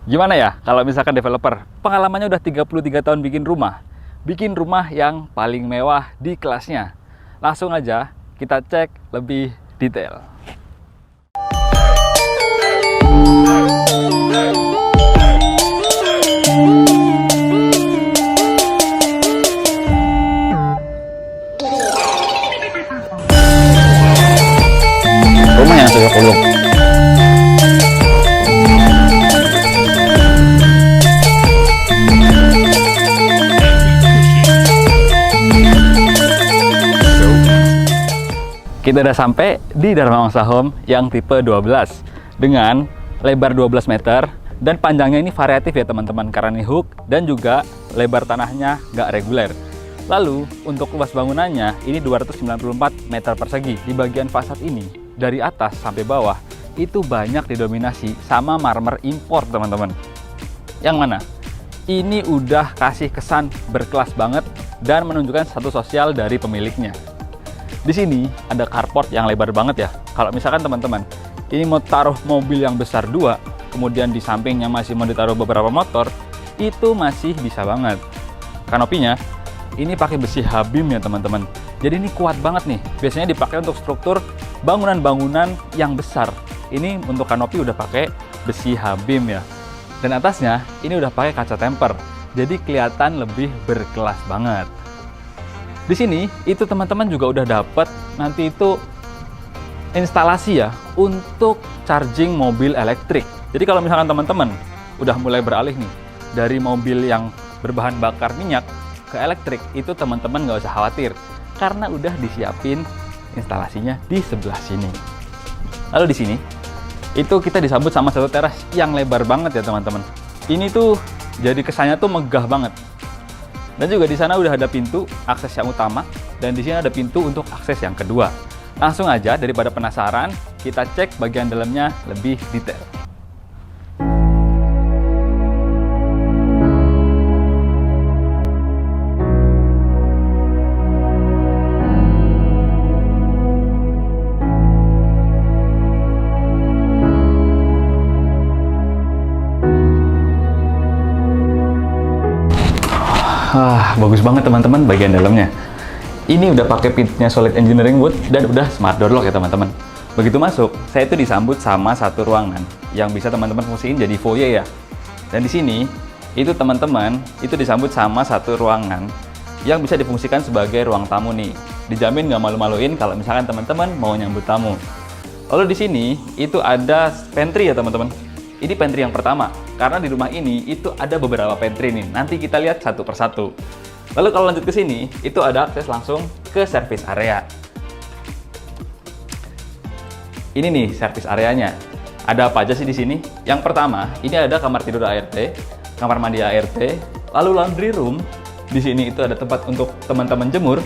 Gimana ya kalau misalkan developer pengalamannya udah 33 tahun bikin rumah yang paling mewah di kelasnya. Langsung aja kita cek lebih detail. Rumah yang sudah ulung. Kita udah sampai di Dharma Wangsa Home yang tipe 12 dengan lebar 12 meter dan panjangnya ini variatif ya teman-teman, karena ini hook dan juga lebar tanahnya nggak reguler. Lalu untuk luas bangunannya ini 294 meter persegi. Di bagian fasad ini dari atas sampai bawah itu banyak didominasi sama marmer impor teman-teman. Yang mana ini udah kasih kesan berkelas banget dan menunjukkan status sosial dari pemiliknya. Di sini ada carport yang lebar banget ya. Kalau misalkan teman-teman ini mau taruh mobil yang besar 2, kemudian di sampingnya masih mau ditaruh beberapa motor, itu masih bisa banget. Kanopinya ini pakai besi Habim ya teman-teman. Jadi ini kuat banget nih. Biasanya dipakai untuk struktur bangunan-bangunan yang besar. Ini untuk kanopi udah pakai besi Habim ya. Dan atasnya ini udah pakai kaca temper. Jadi kelihatan lebih berkelas banget. Di sini itu teman-teman juga udah dapat nanti itu instalasi ya untuk charging mobil elektrik. Jadi kalau misalkan teman-teman udah mulai beralih nih dari mobil yang berbahan bakar minyak ke elektrik, itu teman-teman nggak usah khawatir karena udah disiapin instalasinya di sebelah sini. Lalu di sini itu kita disambut sama satu teras yang lebar banget ya teman-teman. Ini tuh jadi kesannya tuh megah banget. Dan juga di sana udah ada pintu akses yang utama dan di sini ada pintu untuk akses yang kedua. Langsung aja daripada penasaran, kita cek bagian dalamnya lebih detail. Bagus banget teman-teman bagian dalamnya. Ini udah pakai pintunya solid engineering wood dan udah smart door lock ya teman-teman. Begitu masuk, saya itu disambut sama satu ruangan yang bisa teman-teman fungsiin jadi foyer ya. Dan di sini itu teman-teman itu disambut sama satu ruangan yang bisa difungsikan sebagai ruang tamu nih. Dijamin nggak malu-maluin kalau misalkan teman-teman mau nyambut tamu. Lalu di sini itu ada pantry ya teman-teman. Ini pantry yang pertama, karena di rumah ini itu ada beberapa pantry nih. Nanti kita lihat satu persatu. Lalu kalau lanjut ke sini, itu ada akses langsung ke service area. Ini nih service areanya. Ada apa aja sih di sini? Yang pertama, ini ada kamar tidur ART, kamar mandi ART, lalu laundry room. Di sini itu ada tempat untuk teman-teman jemur,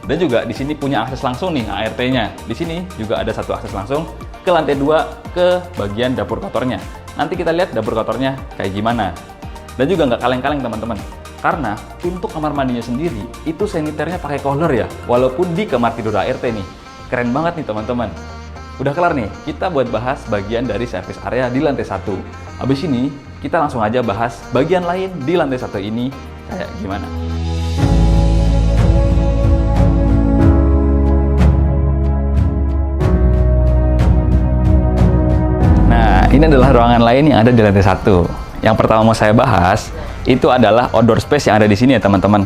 dan juga di sini punya akses langsung nih ART-nya. Di sini juga ada satu akses langsung ke lantai 2 ke bagian dapur kotornya. Nanti kita lihat dapur kotornya kayak gimana. Dan juga nggak kaleng-kaleng teman-teman. Karena untuk kamar mandinya sendiri, itu saniternya pakai kohler ya. Walaupun di kamar tidur ART nih. Keren banget nih teman-teman. Udah kelar nih, kita buat bahas bagian dari service area di lantai 1. Habis ini, kita langsung aja bahas bagian lain di lantai 1 ini kayak gimana. Ini adalah ruangan lain yang ada di lantai 1. Yang pertama mau saya bahas, itu adalah outdoor space yang ada di sini ya teman-teman.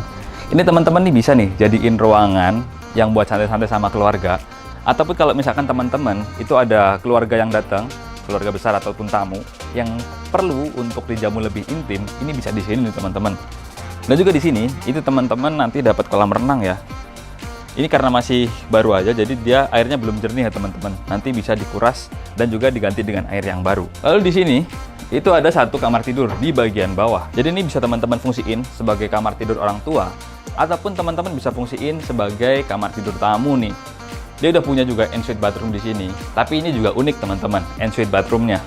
Ini teman-teman nih bisa nih jadiin ruangan yang buat santai-santai sama keluarga. Ataupun kalau misalkan teman-teman itu ada keluarga yang datang, keluarga besar ataupun tamu, yang perlu untuk dijamu lebih intim, ini bisa di sini nih teman-teman. Dan juga di sini, itu teman-teman nanti dapat kolam renang ya. Ini karena masih baru aja, jadi dia airnya belum jernih ya teman-teman. Nanti bisa dikuras dan juga diganti dengan air yang baru. Lalu di sini itu ada satu kamar tidur di bagian bawah. Jadi ini bisa teman-teman fungsiin sebagai kamar tidur orang tua, ataupun teman-teman bisa fungsiin sebagai kamar tidur tamu nih. Dia udah punya juga ensuite bathroom di sini. Tapi ini juga unik teman-teman, ensuite bathroomnya.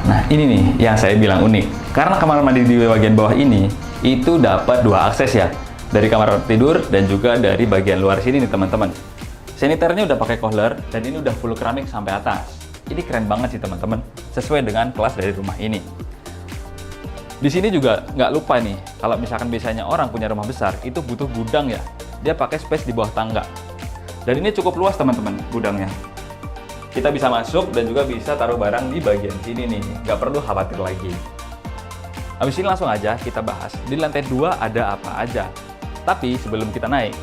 Nah ini nih yang saya bilang unik. Karena kamar mandi di bagian bawah ini itu dapat 2 akses ya. Dari kamar tidur dan juga dari bagian luar sini nih teman-teman. Saniternya udah pakai kohler dan ini udah full keramik sampai atas. Ini keren banget sih teman-teman, sesuai dengan kelas dari rumah ini. Di sini juga nggak lupa nih, kalau misalkan biasanya orang punya rumah besar, itu butuh gudang ya. Dia pakai space di bawah tangga. Dan ini cukup luas teman-teman gudangnya. Kita bisa masuk dan juga bisa taruh barang di bagian sini nih, nggak perlu khawatir lagi. Habis ini langsung aja kita bahas, di lantai 2 ada apa aja. Tapi sebelum kita naik,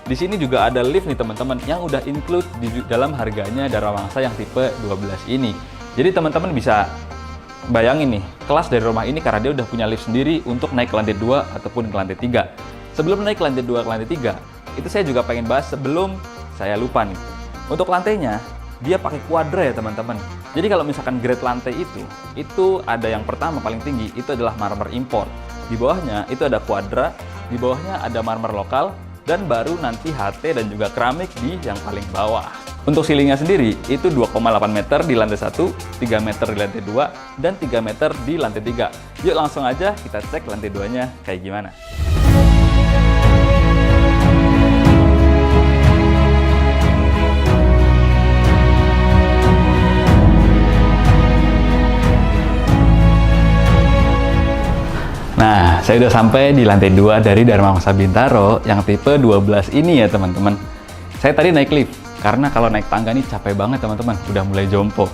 di sini juga ada lift nih teman-teman, yang udah include di dalam harganya Dharma Wangsa yang tipe 12 ini. Jadi teman-teman bisa bayangin nih, kelas dari rumah ini karena dia udah punya lift sendiri untuk naik ke lantai 2 ataupun ke lantai 3. Sebelum naik ke lantai 2 ke lantai 3, itu saya juga pengen bahas sebelum saya lupa nih. Untuk lantainya, dia pakai kuadra ya teman-teman. Jadi kalau misalkan grade lantai itu ada yang pertama paling tinggi, itu adalah marmer impor. Di bawahnya itu ada kuadra, di bawahnya ada marmer lokal, dan baru nanti HT dan juga keramik di yang paling bawah. Untuk ceilingnya sendiri, itu 2,8 meter di lantai 1, 3 meter di lantai 2, dan 3 meter di lantai 3. Yuk langsung aja kita cek lantai 2-nya kayak gimana. Nah, saya udah sampai di lantai 2 dari Dharma Wangsa Bintaro yang tipe 12 ini ya teman-teman. Saya tadi naik lift, karena kalau naik tangga nih capek banget teman-teman, udah mulai jompo.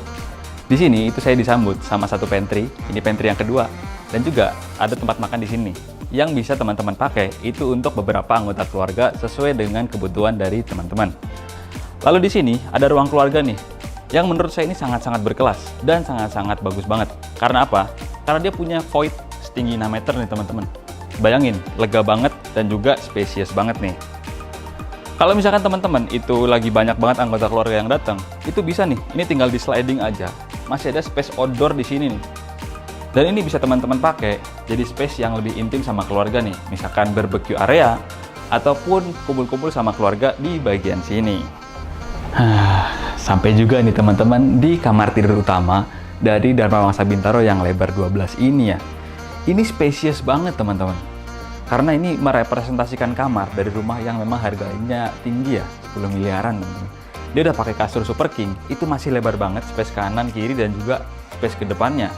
Di sini itu saya disambut sama satu pantry, ini pantry yang kedua, dan juga ada tempat makan di sini yang bisa teman-teman pakai itu untuk beberapa anggota keluarga sesuai dengan kebutuhan dari teman-teman. Lalu di sini ada ruang keluarga nih, yang menurut saya ini sangat-sangat berkelas dan sangat-sangat bagus banget. Karena apa? Karena dia punya void setinggi 6 meter nih teman-teman. Bayangin, lega banget dan juga spesies banget nih. Kalau misalkan teman-teman itu lagi banyak banget anggota keluarga yang datang, itu bisa nih, ini tinggal di sliding aja. Masih ada space outdoor di sini nih. Dan ini bisa teman-teman pakai jadi space yang lebih intim sama keluarga nih. Misalkan barbecue area, ataupun kumpul-kumpul sama keluarga di bagian sini. Sampai juga nih teman-teman di kamar tidur utama dari Dharma Wangsa Bintaro yang lebar 12 ini ya. Ini spesies banget teman-teman. Karena ini merepresentasikan kamar dari rumah yang memang harganya tinggi ya, 10 miliaran teman-teman. Dia udah pakai kasur Super King, itu masih lebar banget, space kanan, kiri, dan juga space ke depannya.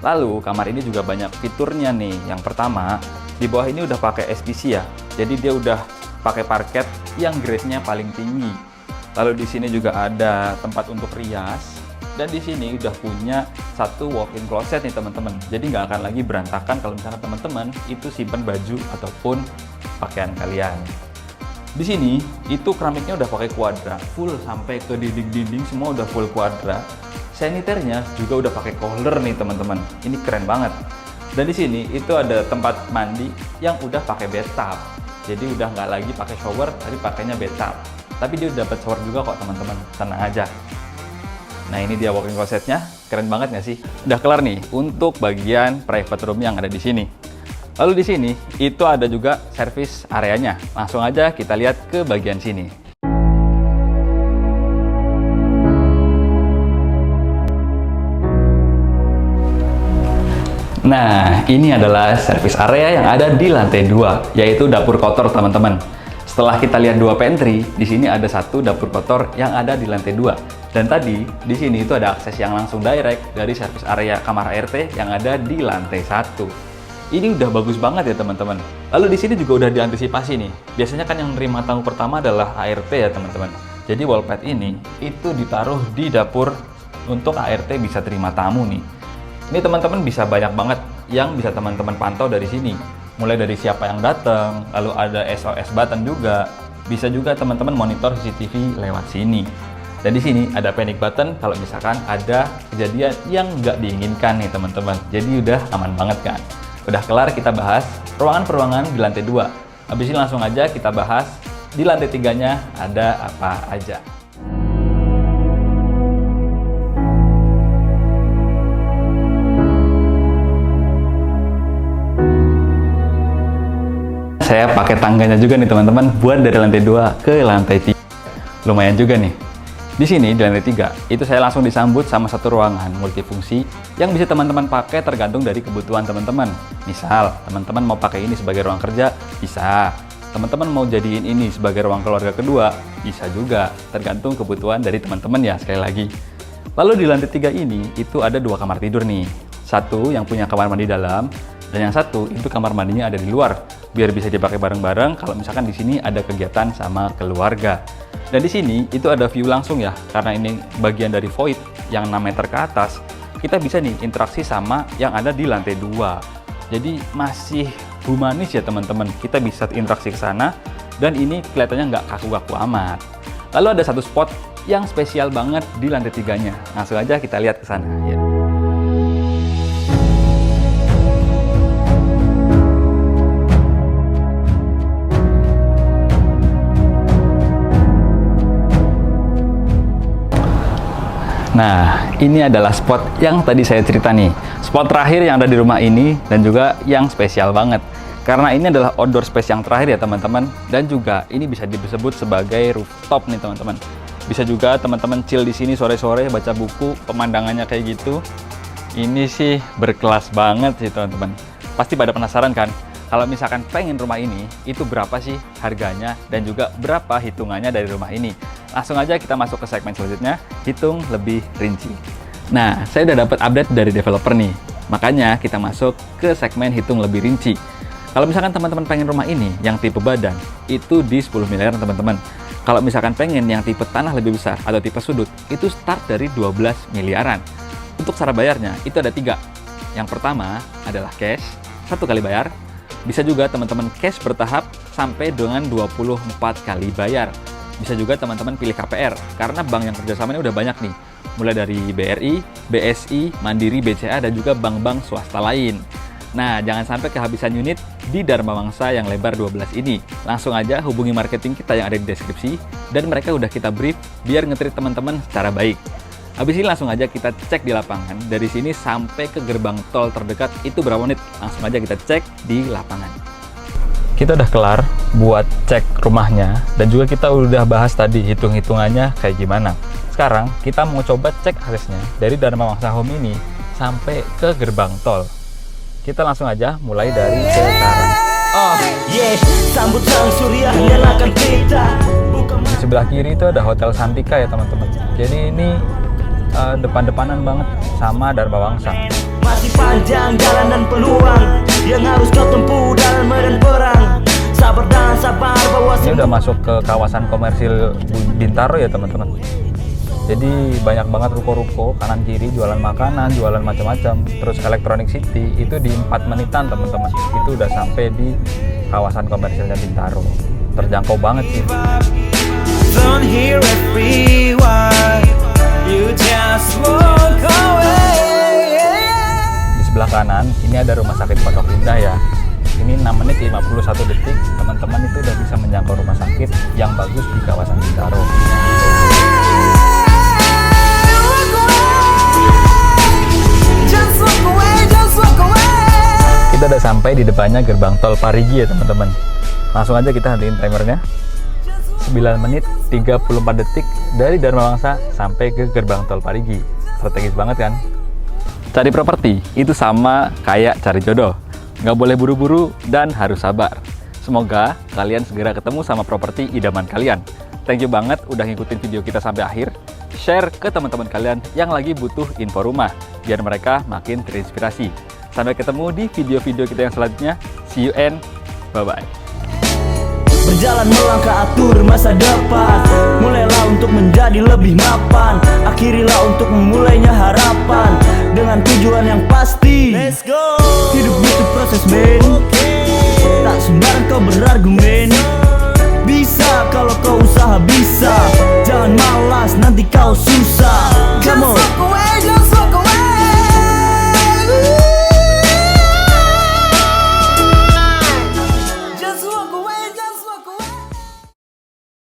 Lalu kamar ini juga banyak fiturnya nih. Yang pertama, di bawah ini udah pakai SPC ya, jadi dia udah pakai parket yang grade-nya paling tinggi. Lalu di sini juga ada tempat untuk rias. Dan di sini udah punya satu walk-in closet nih teman-teman. Jadi nggak akan lagi berantakan kalau misalnya teman-teman itu simpan baju ataupun pakaian kalian. Di sini itu keramiknya udah pakai kuadra, full sampai ke dinding-dinding semua udah full kuadra. Saniternya juga udah pakai Kohler nih teman-teman. Ini keren banget. Dan di sini itu ada tempat mandi yang udah pakai bathtub. Jadi udah nggak lagi pakai shower, tapi pakainya bathtub. Tapi dia udah dapat shower juga kok teman-teman. Tenang aja. Nah ini dia walk-in closetnya, keren banget nggak sih? Udah kelar nih untuk bagian private room yang ada di sini. Lalu di sini itu ada juga service areanya. Langsung aja kita lihat ke bagian sini. Nah ini adalah service area yang ada di lantai 2, yaitu dapur kotor teman-teman. Setelah kita lihat 2 pantry, di sini ada satu dapur kotor yang ada di lantai 2. Dan tadi, di sini itu ada akses yang langsung direct dari service area kamar ART yang ada di lantai 1. Ini udah bagus banget ya teman-teman. Lalu di sini juga udah diantisipasi nih. Biasanya kan yang menerima tamu pertama adalah ART ya teman-teman. Jadi wallpad ini itu ditaruh di dapur untuk ART bisa terima tamu nih. Ini teman-teman bisa banyak banget yang bisa teman-teman pantau dari sini. Mulai dari siapa yang datang, lalu ada SOS button juga. Bisa juga teman-teman monitor CCTV lewat sini. Dan di sini ada panic button kalau misalkan ada kejadian yang nggak diinginkan nih teman-teman. Jadi udah aman banget kan. Udah kelar kita bahas ruangan-peruangan di lantai 2. Habis ini langsung aja kita bahas di lantai 3-nya ada apa aja. Saya pakai tangganya juga nih teman-teman buat dari lantai 2 ke lantai 3. Lumayan juga nih. Di sini, di lantai 3, itu saya langsung disambut sama satu ruangan multifungsi yang bisa teman-teman pakai tergantung dari kebutuhan teman-teman. Misal, teman-teman mau pakai ini sebagai ruang kerja, bisa. Teman-teman mau jadiin ini sebagai ruang keluarga kedua, bisa juga. Tergantung kebutuhan dari teman-teman ya, sekali lagi. Lalu di lantai 3 ini, itu ada 2 kamar tidur nih. Satu yang punya kamar mandi dalam, dan yang satu itu kamar mandinya ada di luar, biar bisa dipakai bareng-bareng kalau misalkan di sini ada kegiatan sama keluarga. Dan di sini itu ada view langsung ya, karena ini bagian dari void yang 6 meter ke atas, kita bisa nih interaksi sama yang ada di lantai 2. Jadi masih humanis ya teman-teman, kita bisa interaksi ke sana, dan ini kelihatannya nggak kaku-kaku amat. Lalu ada satu spot yang spesial banget di lantai 3-nya. Langsung aja kita lihat ke sana ya. Nah, ini adalah spot yang tadi saya cerita nih. Spot terakhir yang ada di rumah ini dan juga yang spesial banget. Karena ini adalah outdoor space yang terakhir ya teman-teman. Dan juga ini bisa disebut sebagai rooftop nih teman-teman. Bisa juga teman-teman chill di sini sore-sore baca buku, pemandangannya kayak gitu. Ini sih berkelas banget sih teman-teman. Pasti pada penasaran kan? Kalau misalkan pengen rumah ini, itu berapa sih harganya dan juga berapa hitungannya dari rumah ini? Langsung aja kita masuk ke segmen selanjutnya, hitung lebih rinci. Nah, saya udah dapat update dari developer nih. Makanya kita masuk ke segmen hitung lebih rinci. Kalau misalkan teman-teman pengen rumah ini yang tipe badan, itu di 10 miliaran teman-teman. Kalau misalkan pengen yang tipe tanah lebih besar atau tipe sudut, itu start dari 12 miliaran. Untuk cara bayarnya, itu ada 3. Yang pertama adalah cash, 1 kali bayar. Bisa juga teman-teman cash bertahap sampai dengan 24 kali bayar. Bisa juga teman-teman pilih KPR, karena bank yang kerjasama ini udah banyak nih. Mulai dari BRI, BSI, Mandiri, BCA, dan juga bank-bank swasta lain. Nah, jangan sampai kehabisan unit di Dharma Wangsa yang lebar 12 ini. Langsung aja hubungi marketing kita yang ada di deskripsi, dan mereka udah kita brief biar nge-treat teman-teman secara baik. Habis ini langsung aja kita cek di lapangan. Dari sini sampai ke gerbang tol terdekat itu berapa menit? Langsung aja kita cek di lapangan. Kita udah kelar buat cek rumahnya, dan juga kita udah bahas tadi hitung-hitungannya kayak gimana. Sekarang kita mau coba cek aksesnya dari Dharma Wangsa Home ini sampai ke gerbang tol. Kita langsung aja mulai dari sekarang. Sambut sang surya nyalakan kita. Di sebelah kiri itu ada Hotel Santika ya teman-teman. Jadi ini depan-depanan banget sama Dharma Wangsa. Masih panjang jalan dan peluang yang harus kau tempuh dalam medan perang. Sabar dan sabar bawa. Ini udah masuk ke kawasan komersil Bintaro ya teman-teman. Jadi banyak banget ruko-ruko kanan kiri jualan makanan, jualan macam-macam. Terus Electronic City itu di 4 menitan teman-teman. Itu udah sampai di kawasan komersilnya Bintaro. Terjangkau banget sih. Don't hear everyone. You just walk away. Di sebelah kanan ini ada rumah sakit Pondok Indah ya. Ini 6 menit 51 detik teman-teman itu udah bisa menjangkau rumah sakit yang bagus di kawasan Bintaro. Kita udah sampai di depannya gerbang tol Parigi ya teman-teman. Langsung aja kita hentiin timernya. 9 menit 34 detik dari Dharma Wangsa sampai ke gerbang tol Parigi. Strategis banget kan? Cari properti itu sama kayak cari jodoh. Nggak boleh buru-buru dan harus sabar. Semoga kalian segera ketemu sama properti idaman kalian. Thank you banget udah ngikutin video kita sampai akhir. Share ke teman-teman kalian yang lagi butuh info rumah, biar mereka makin terinspirasi. Sampai ketemu di video-video kita yang selanjutnya. See you and bye-bye. Berjalan melangkah atur masa depan. Mulailah untuk menjadi lebih mapan. Akhirilah untuk memulainya harapan. Dengan tujuan yang pasti. Let's go. Hidup itu proses men. Tak sembarang kau berargumen.